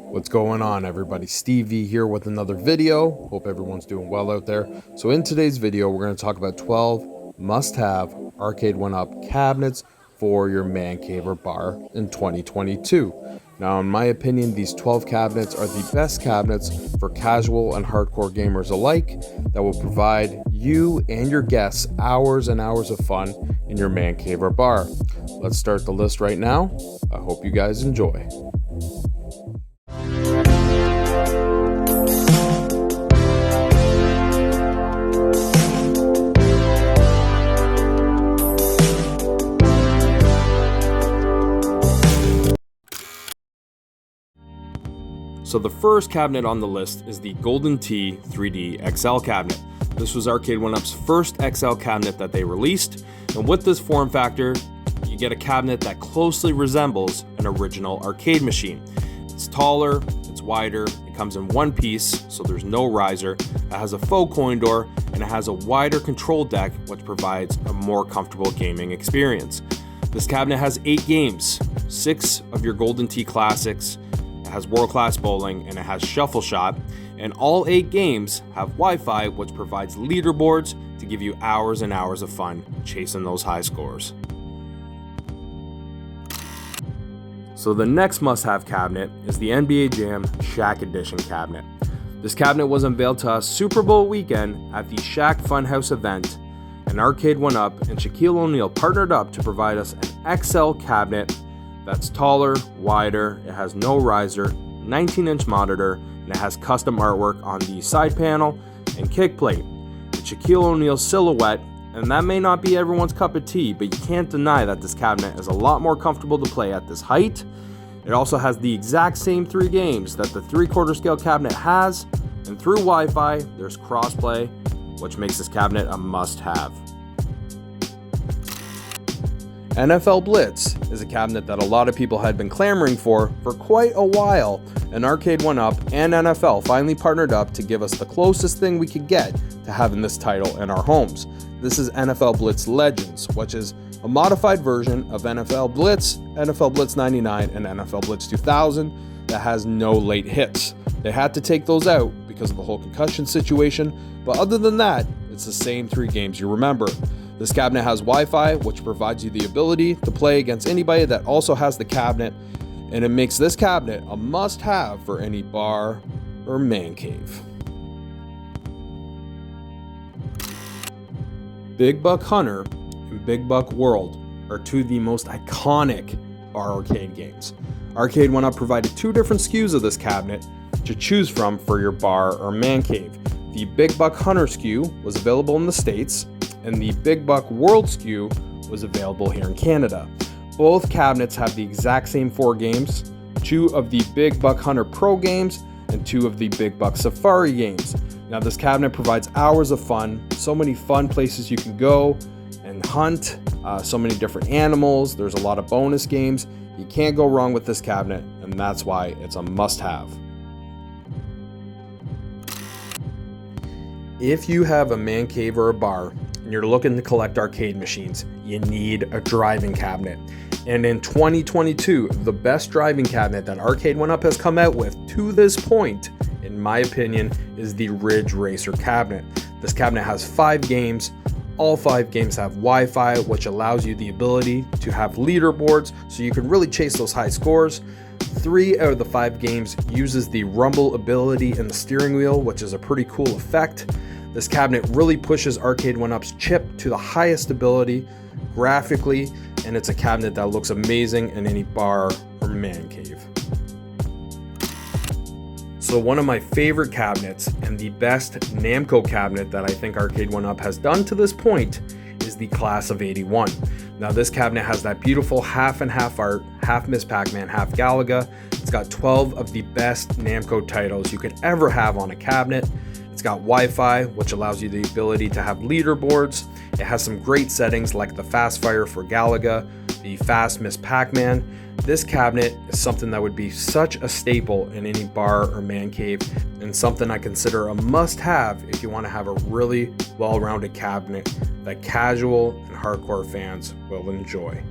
What's going on, everybody? Steve V here with another video. Hope everyone's doing well out there. So in today's video, we're going to talk about 12 must-have Arcade1up cabinets for your man cave or bar in 2022. Now, in my opinion, these 12 cabinets are the best cabinets for casual and hardcore gamers alike that will provide you and your guests hours and hours of fun in your man cave or bar. Let's start the list right now. I hope you guys enjoy. So the first cabinet on the list is the Golden Tee 3D XL cabinet. This was Arcade1up's first XL cabinet that they released, and with this form factor, you get a cabinet that closely resembles an original arcade machine. It's taller, it's wider, it comes in one piece, so there's no riser, it has a faux coin door, and it has a wider control deck, which provides a more comfortable gaming experience. This cabinet has 8 games, 6 of your Golden Tee classics, it has world-class bowling, and it has shuffle shot, and all 8 games have Wi-Fi, which provides leaderboards to give you hours and hours of fun chasing those high scores. So the next must-have cabinet is the NBA Jam SHAQ Edition cabinet. This cabinet was unveiled to us Super Bowl weekend at the SHAQ Funhouse event, and Arcade1up and Shaquille O'Neal partnered up to provide us an XL cabinet that's taller, wider, it has no riser, 19-inch monitor, and it has custom artwork on the side panel and kick plate. It's Shaquille O'Neal's silhouette, and that may not be everyone's cup of tea, but you can't deny that this cabinet is a lot more comfortable to play at this height. It also has the exact same 3 games that the 3/4 scale cabinet has, and through Wi-Fi, there's crossplay, which makes this cabinet a must-have. NFL BLITZ is a cabinet that a lot of people had been clamoring for quite a while, and Arcade1up and NFL finally partnered up to give us the closest thing we could get to having this title in our homes. This is NFL BLITZ Legends, which is a modified version of NFL BLITZ, NFL BLITZ 99, and NFL BLITZ 2000 that has no late hits. They had to take those out because of the whole concussion situation, but other than that, it's the same 3 games you remember. This cabinet has Wi-Fi, which provides you the ability to play against anybody that also has the cabinet, and it makes this cabinet a must-have for any bar or man cave. Big Buck Hunter and Big Buck World are 2 of the most iconic bar arcade games. Arcade1up provided 2 different SKUs of this cabinet to choose from for your bar or man cave. The Big Buck Hunter SKU was available in the States, and the Big Buck World SKU was available here in Canada. Both cabinets have the exact same 4 games, 2 of the Big Buck Hunter Pro games, and 2 of the Big Buck Safari games. Now this cabinet provides hours of fun, so many fun places you can go and hunt, so many different animals, there's a lot of bonus games. You can't go wrong with this cabinet, and that's why it's a must-have. If you have a man cave or a bar, and you're looking to collect arcade machines, you need a driving cabinet. And in 2022, the best driving cabinet that Arcade1up has come out with to this point, in my opinion, is the Ridge Racer cabinet. This cabinet has 5 games. All 5 games have Wi-Fi, which allows you the ability to have leaderboards so you can really chase those high scores. 3 out of the 5 games uses the rumble ability in the steering wheel, which is a pretty cool effect. This cabinet really pushes Arcade1up's chip to the highest ability graphically, and it's a cabinet that looks amazing in any bar or man cave. So one of my favorite cabinets and the best Namco cabinet that I think Arcade1up has done to this point is the Class of '81. Now this cabinet has that beautiful half and half art, half Miss Pac-Man, half Galaga. It's got 12 of the best Namco titles you could ever have on a cabinet. It's got Wi-Fi, which allows you the ability to have leaderboards. It has some great settings like the Fast Fire for Galaga, the Fast Miss Pac-Man. This cabinet is something that would be such a staple in any bar or man cave, and something I consider a must-have if you want to have a really well-rounded cabinet that casual and hardcore fans will enjoy.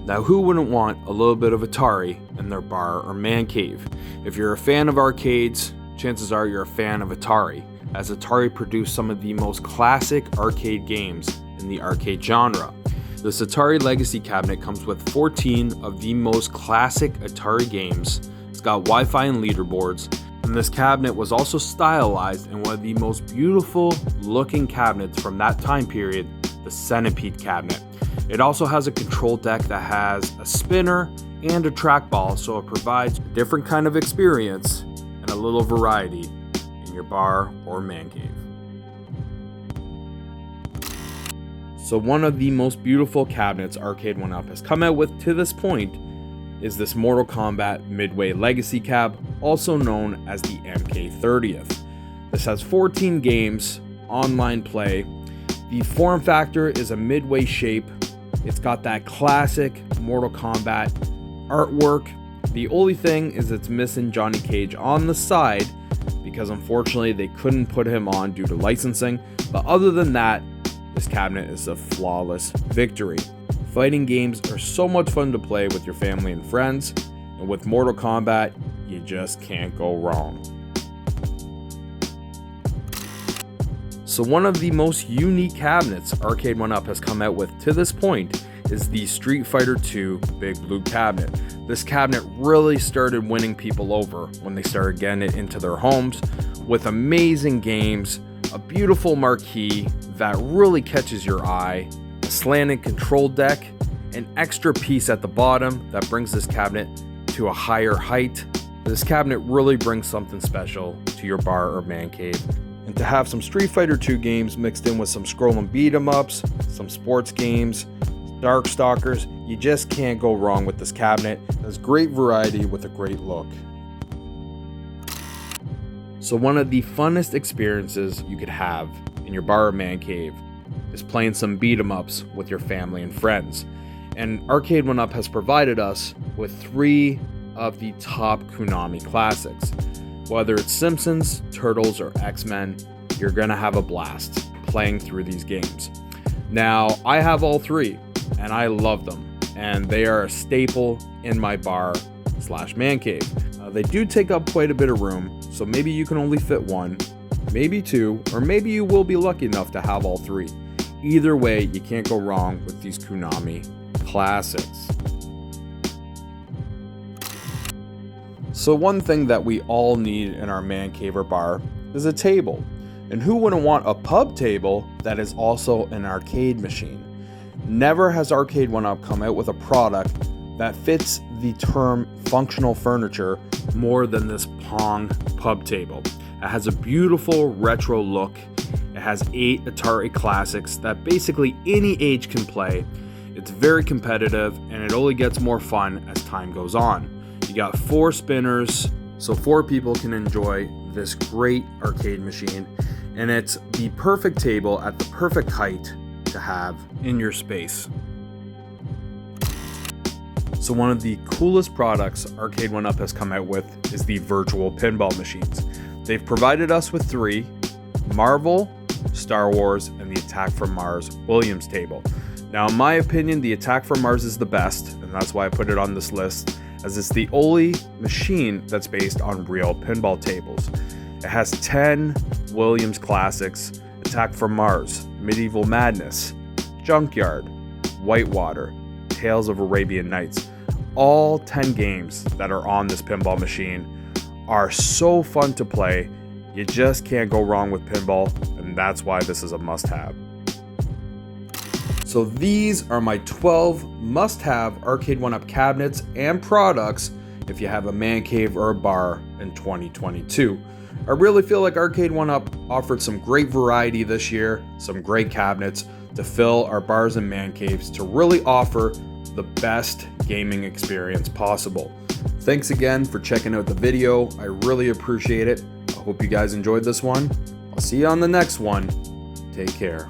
Now, who wouldn't want a little bit of Atari in their bar or man cave? If you're a fan of arcades, chances are you're a fan of Atari, as Atari produced some of the most classic arcade games in the arcade genre. This Atari Legacy cabinet comes with 14 of the most classic Atari games. It's got Wi-Fi and leaderboards, and this cabinet was also stylized in one of the most beautiful looking cabinets from that time period, the Centipede cabinet. It also has a control deck that has a spinner and a trackball, so it provides a different kind of experience and a little variety in your bar or man cave. So one of the most beautiful cabinets Arcade1up has come out with to this point is this Mortal Kombat Midway Legacy Cab, also known as the MK30th. This has 14 games, online play. The form factor is a midway shape. It's got that classic Mortal Kombat artwork. The only thing is it's missing Johnny Cage on the side because unfortunately they couldn't put him on due to licensing. But other than that, this cabinet is a flawless victory. Fighting games are so much fun to play with your family and friends, and with Mortal Kombat, you just can't go wrong. So one of the most unique cabinets Arcade1up has come out with to this point is the Street Fighter II Big Blue cabinet. This cabinet really started winning people over when they started getting it into their homes with amazing games, a beautiful marquee that really catches your eye, a slanted control deck, an extra piece at the bottom that brings this cabinet to a higher height. This cabinet really brings something special to your bar or man cave. And to have some Street Fighter II games mixed in with some scrolling beat 'em ups, some sports games, Darkstalkers, you just can't go wrong with this cabinet. It has great variety with a great look. So one of the funnest experiences you could have in your bar or man cave is playing some beat 'em ups with your family and friends. And Arcade1up has provided us with 3 of the top Konami classics. Whether it's Simpsons, Turtles, or X-Men, you're gonna have a blast playing through these games. Now, I have all 3, and I love them, and they are a staple in my bar/man cave. They do take up quite a bit of room, so maybe you can only fit 1, maybe 2, or maybe you will be lucky enough to have all 3. Either way, you can't go wrong with these Konami classics. So one thing that we all need in our man cave or bar is a table. And who wouldn't want a pub table that is also an arcade machine? Never has Arcade1up come out with a product that fits the term functional furniture more than this PONG pub table. It has a beautiful retro look. It has 8 Atari classics that basically any age can play. It's very competitive and it only gets more fun as time goes on. You got 4 spinners, so 4 people can enjoy this great arcade machine, and it's the perfect table at the perfect height to have in your space. So one of the coolest products Arcade1up has come out with is the virtual pinball machines. They've provided us with 3, Marvel, Star Wars, and the Attack from Mars Williams table. Now, in my opinion, the Attack from Mars is the best, and that's why I put it on this list, as it's the only machine that's based on real pinball tables. It has 10 Williams classics: Attack from Mars, Medieval Madness, Junkyard, Whitewater, Tales of Arabian Nights. All 10 games that are on this pinball machine are so fun to play. You just can't go wrong with pinball, and that's why this is a must-have. So these are my 12 must-have Arcade1up cabinets and products if you have a man cave or a bar in 2022. I really feel like Arcade1up offered some great variety this year, some great cabinets to fill our bars and man caves to really offer the best gaming experience possible. Thanks again for checking out the video. I really appreciate it. I hope you guys enjoyed this one. I'll see you on the next one. Take care.